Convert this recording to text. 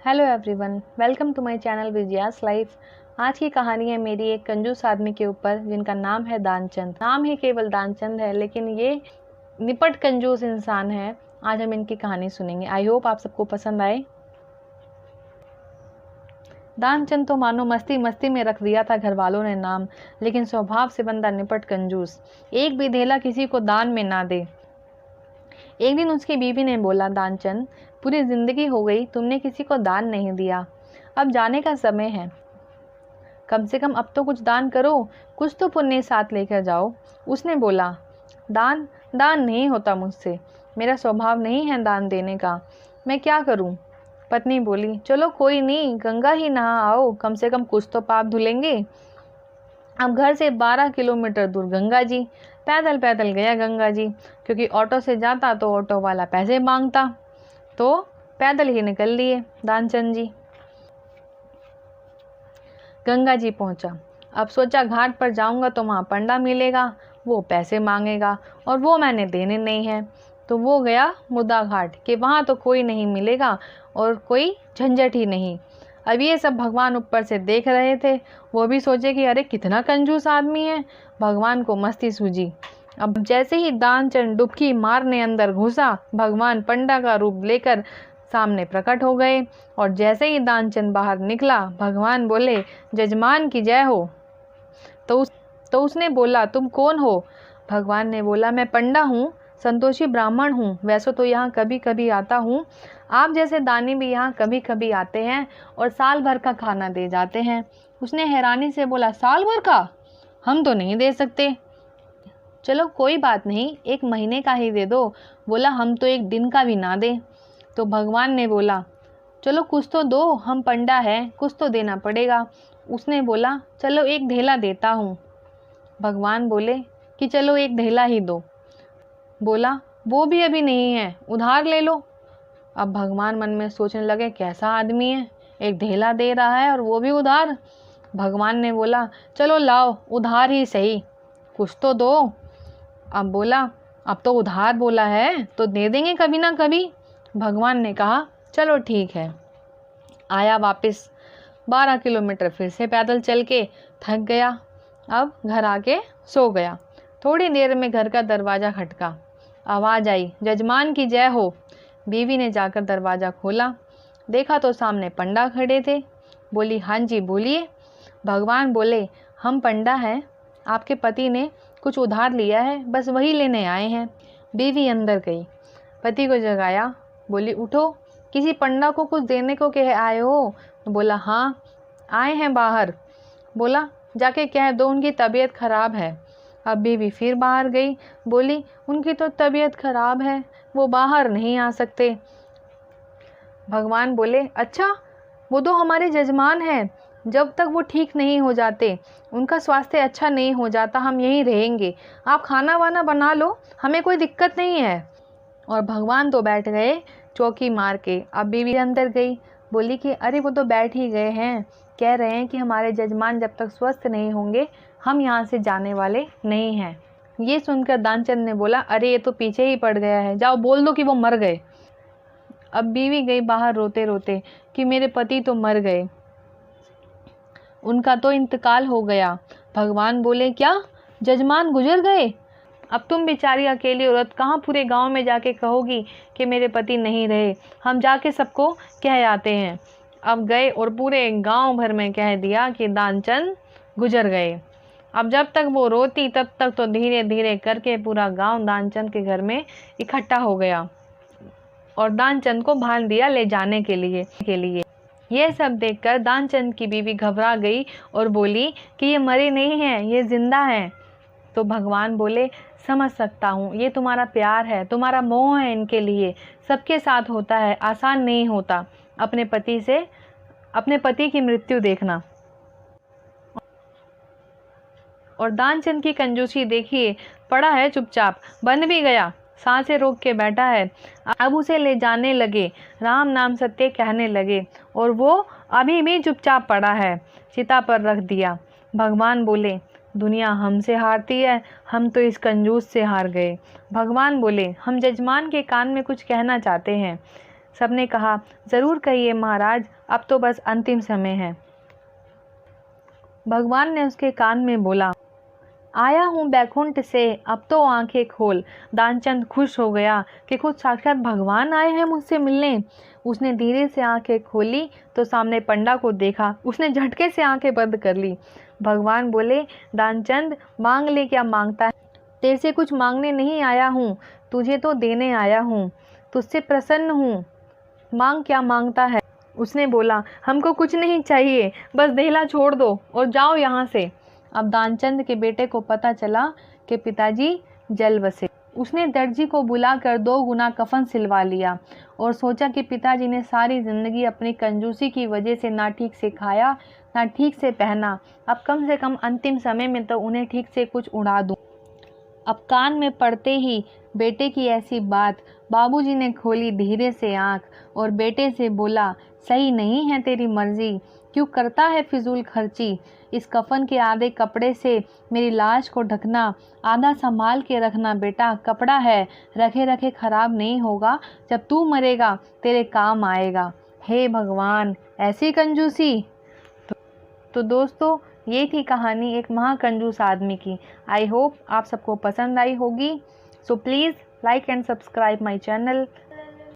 Hello everyone, welcome to my channel Vijaya's life. आज की कहानी है मेरी एक कंजूस आदमी के ऊपर जिनका नाम है दानचंद। नाम ही केवल दानचंद है, लेकिन ये निपट कंजूस इंसान है। आज हम इनकी कहानी सुनेंगे। आई होप आप सबको पसंद आए। दानचंद तो मानो मस्ती मस्ती में रख दिया था घर वालों ने नाम, लेकिन स्वभाव से बंदा निपट कंजूस, एक भी धेला किसी को दान में ना दे। एक दिन उसकी बीवी ने बोला, दानचंद, पूरी जिंदगी हो गई तुमने किसी को दान नहीं दिया, अब जाने का समय है। कम से कम अब तो कुछ दान करो, कुछ तो पुण्य साथ लेकर जाओ। उसने बोला, दान दान नहीं होता मुझसे, मेरा स्वभाव नहीं है दान देने का, मैं क्या करूं। पत्नी बोली, चलो कोई नहीं, गंगा ही नहा आओ, कम से कम कुछ तो पाप धुलेंगे। अब घर से 12 किलोमीटर दूर गंगा जी। पैदल पैदल गया गंगा जी, क्योंकि ऑटो से जाता तो ऑटो वाला पैसे मांगता, तो पैदल ही निकल लिए दानचंद जी। गंगा जी पहुंचा। अब सोचा घाट पर जाऊंगा तो वहाँ पंडा मिलेगा, वो पैसे मांगेगा और वो मैंने देने नहीं है। तो वो गया मुद्दा घाट कि वहाँ तो कोई नहीं मिलेगा और कोई झंझट ही नहीं। अब ये सब भगवान ऊपर से देख रहे थे। वो भी सोचे कि अरे कितना कंजूस आदमी है। भगवान को मस्ती सूझी। अब जैसे ही दानचंद डुबकी मारने अंदर घुसा, भगवान पंडा का रूप लेकर सामने प्रकट हो गए। और जैसे ही दानचंद बाहर निकला, भगवान बोले, जजमान की जय हो। तो उसने बोला, तुम कौन हो। भगवान ने बोला, मैं पंडा हूँ, संतोषी ब्राह्मण हूँ। वैसे तो यहाँ कभी कभी आता हूँ, आप जैसे दानी भी यहाँ कभी कभी आते हैं और साल भर का खाना दे जाते हैं। उसने हैरानी से बोला, साल भर का हम तो नहीं दे सकते। चलो कोई बात नहीं, 1 महीने का ही दे दो। बोला, हम तो 1 दिन का भी ना दे। तो भगवान ने बोला, चलो कुछ तो दो, हम पंडा हैं, कुछ तो देना पड़ेगा। उसने बोला, चलो 1 ढेला देता हूँ। भगवान बोले कि चलो 1 ढेला ही दो। बोला, वो भी अभी नहीं है, उधार ले लो। अब भगवान मन में सोचने लगे, कैसा आदमी है, 1 ढेला दे रहा है और वो भी उधार। भगवान ने बोला, चलो लाओ, उधार ही सही, कुछ तो दो। अब बोला, अब तो उधार बोला है तो दे देंगे कभी ना कभी। भगवान ने कहा, चलो ठीक है। आया वापस 12 किलोमीटर फिर से पैदल चल के थक गया। अब घर आके सो गया। थोड़ी देर में घर का दरवाज़ा खटका। आवाज़ आई, जजमान की जय हो। बीवी ने जाकर दरवाज़ा खोला, देखा तो सामने पंडा खड़े थे। बोली, हाँ जी बोलिए। भगवान बोले, हम पंडा हैं, आपके पति ने कुछ उधार लिया है, बस वही लेने आए हैं। बीवी अंदर गई, पति को जगाया, बोली, उठो, किसी पंडा को कुछ देने को कह आए हो। बोला, हाँ आए हैं बाहर। बोला, जाके कह दो उनकी तबीयत खराब है। अब बीवी फिर बाहर गई, बोली, उनकी तो तबीयत खराब है, वो बाहर नहीं आ सकते। भगवान बोले, अच्छा, वो तो हमारे जजमान हैं, जब तक वो ठीक नहीं हो जाते, उनका स्वास्थ्य अच्छा नहीं हो जाता, हम यहीं रहेंगे, आप खाना वाना बना लो, हमें कोई दिक्कत नहीं है। और भगवान तो बैठ गए चौकी मार के। अब बीवी अंदर गई, बोली कि अरे वो तो बैठ ही गए हैं, कह रहे हैं कि हमारे जजमान जब तक स्वस्थ नहीं होंगे हम यहाँ से जाने वाले नहीं हैं। ये सुनकर दानचंद ने बोला, अरे ये तो पीछे ही पड़ गया है, जाओ बोल दो कि वो मर गए। अब बीवी गई बाहर रोते रोते कि मेरे पति तो मर गए, उनका तो इंतकाल हो गया। भगवान बोले, क्या जजमान गुजर गए? अब तुम बेचारी अकेली औरत कहाँ पूरे गांव में जाके कहोगी कि मेरे पति नहीं रहे, हम जाके सबको कह आते हैं। अब गए और पूरे गांव भर में कह दिया कि दानचंद गुजर गए। अब जब तक वो रोती तब तक तो धीरे धीरे करके पूरा गांव दानचंद के घर में इकट्ठा हो गया और दानचंद को भाल दिया ले जाने के लिए। यह सब देखकर दानचंद की बीवी घबरा गई और बोली कि ये मरे नहीं हैं, ये जिंदा हैं। तो भगवान बोले, समझ सकता हूँ, ये तुम्हारा प्यार है, तुम्हारा मोह है इनके लिए, सबके साथ होता है, आसान नहीं होता अपने पति की मृत्यु देखना। और दानचंद की कंजूसी देखिए, पड़ा है चुपचाप, बंद भी गया, सांसें रोक के बैठा है। अब उसे ले जाने लगे, राम नाम सत्य कहने लगे और वो अभी भी चुपचाप पड़ा है। चिता पर रख दिया। भगवान बोले, दुनिया हमसे हारती है, हम तो इस कंजूस से हार गए। भगवान बोले, हम जजमान के कान में कुछ कहना चाहते हैं। सबने कहा, ज़रूर कहिए महाराज, अब तो बस अंतिम समय है। भगवान ने उसके कान में बोला, आया हूँ बैकुंठ से, अब तो आंखें खोल। दानचंद खुश हो गया कि खुद साक्षात भगवान आए हैं मुझसे मिलने। उसने धीरे से आंखें खोली तो सामने पंडा को देखा। उसने झटके से आंखें बंद कर ली। भगवान बोले, दानचंद मांग ले, क्या मांगता है? तेरे से कुछ मांगने नहीं आया हूँ, तुझे तो देने आया हूँ। तुझसे प्रसन्न हूँ, मांग, क्या मांगता है? उसने बोला, हमको कुछ नहीं चाहिए, बस देहला छोड़ दो और जाओ यहाँ से। अब दानचंद के बेटे को पता चला कि पिताजी जल बसे। उसने दर्जी को बुलाकर 2 गुना कफन सिलवा लिया और सोचा कि पिताजी ने सारी जिंदगी अपनी कंजूसी की वजह से ना ठीक से खाया ना ठीक से पहना, अब कम से कम अंतिम समय में तो उन्हें ठीक से कुछ उड़ा दूं। अब कान में पड़ते ही बेटे की ऐसी बात, बाबूजी ने खोली धीरे से आंख और बेटे से बोला, सही नहीं है तेरी मर्जी, क्यों करता है फिजूल खर्ची? इस कफन के आधे कपड़े से मेरी लाश को ढकना, आधा संभाल के रखना बेटा, कपड़ा है, रखे रखे खराब नहीं होगा, जब तू मरेगा तेरे काम आएगा। हे भगवान, ऐसी कंजूसी! तो दोस्तों, ये थी कहानी एक महाकंजूस आदमी की। आई होप आप सबको पसंद आई होगी। So please like and subscribe my channel.